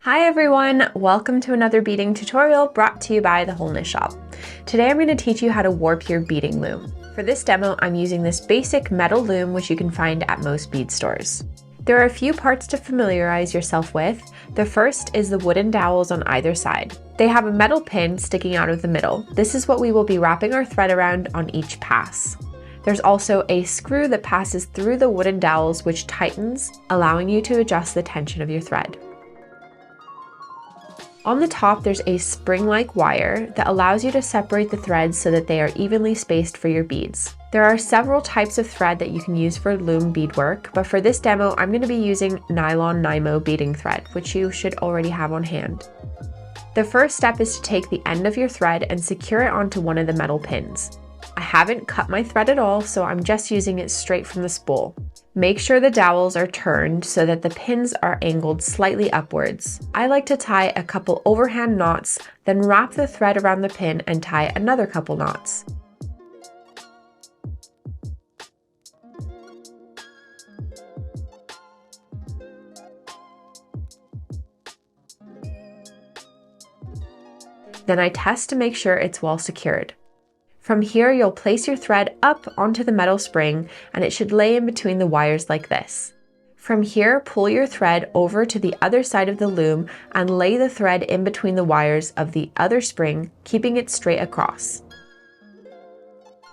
Hi everyone, welcome to another beading tutorial brought to you by the Wholeness Shop. Today I'm going to teach you how to warp your beading loom. For this demo, I'm using this basic metal loom which you can find at most bead stores. There are a few parts to familiarize yourself with. The first is the wooden dowels on either side. They have a metal pin sticking out of the middle. This is what we will be wrapping our thread around on each pass. There's also a screw that passes through the wooden dowels which tightens, allowing you to adjust the tension of your thread. On the top, there's a spring-like wire that allows you to separate the threads so that they are evenly spaced for your beads. There are several types of thread that you can use for loom beadwork, but for this demo, I'm going to be using nylon Nymo beading thread, which you should already have on hand. The first step is to take the end of your thread and secure it onto one of the metal pins. I haven't cut my thread at all, so I'm just using it straight from the spool. Make sure the dowels are turned so that the pins are angled slightly upwards. I like to tie a couple overhand knots, then wrap the thread around the pin and tie another couple knots. Then I test to make sure it's well secured. From here, you'll place your thread up onto the metal spring and it should lay in between the wires like this. From here, pull your thread over to the other side of the loom and lay the thread in between the wires of the other spring, keeping it straight across.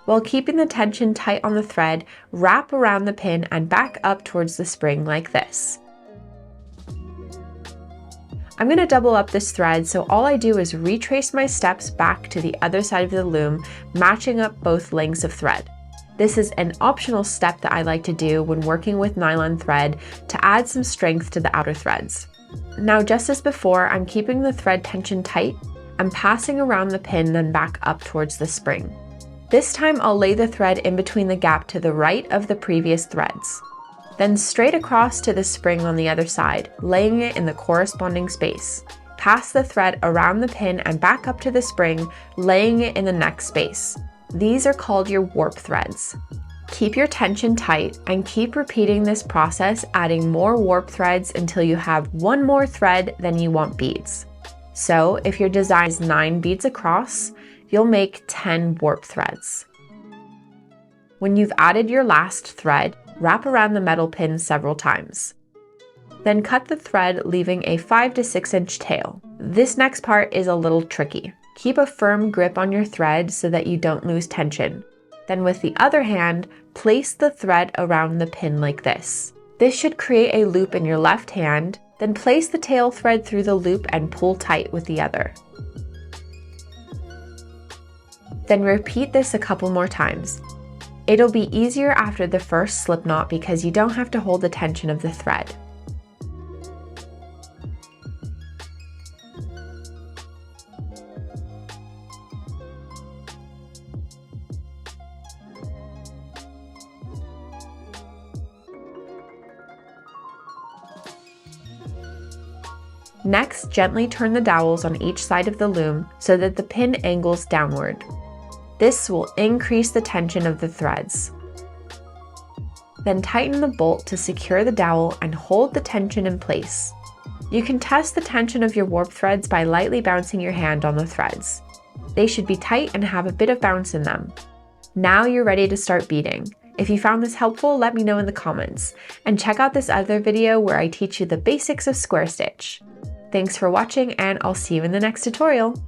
While keeping the tension tight on the thread, wrap around the pin and back up towards the spring like this. I'm going to double up this thread, so all I do is retrace my steps back to the other side of the loom, matching up both lengths of thread. This is an optional step that I like to do when working with nylon thread to add some strength to the outer threads. Now, just as before, I'm keeping the thread tension tight. I'm passing around the pin, then back up towards the spring. This time I'll lay the thread in between the gap to the right of the previous threads. Then straight across to the spring on the other side, laying it in the corresponding space. Pass the thread around the pin and back up to the spring, laying it in the next space. These are called your warp threads. Keep your tension tight and keep repeating this process, adding more warp threads until you have one more thread than you want beads. So if your design is 9 beads across, you'll make 10 warp threads. When you've added your last thread, wrap around the metal pin several times. Then cut the thread, leaving a 5 to 6 inch tail. This next part is a little tricky. Keep a firm grip on your thread so that you don't lose tension. Then with the other hand, place the thread around the pin like this. This should create a loop in your left hand, then place the tail thread through the loop and pull tight with the other. Then repeat this a couple more times. It'll be easier after the first slip knot because you don't have to hold the tension of the thread. Next, gently turn the dowels on each side of the loom so that the pin angles downward. This will increase the tension of the threads. Then tighten the bolt to secure the dowel and hold the tension in place. You can test the tension of your warp threads by lightly bouncing your hand on the threads. They should be tight and have a bit of bounce in them. Now you're ready to start beading. If you found this helpful, let me know in the comments. And check out this other video where I teach you the basics of square stitch. Thanks for watching, and I'll see you in the next tutorial.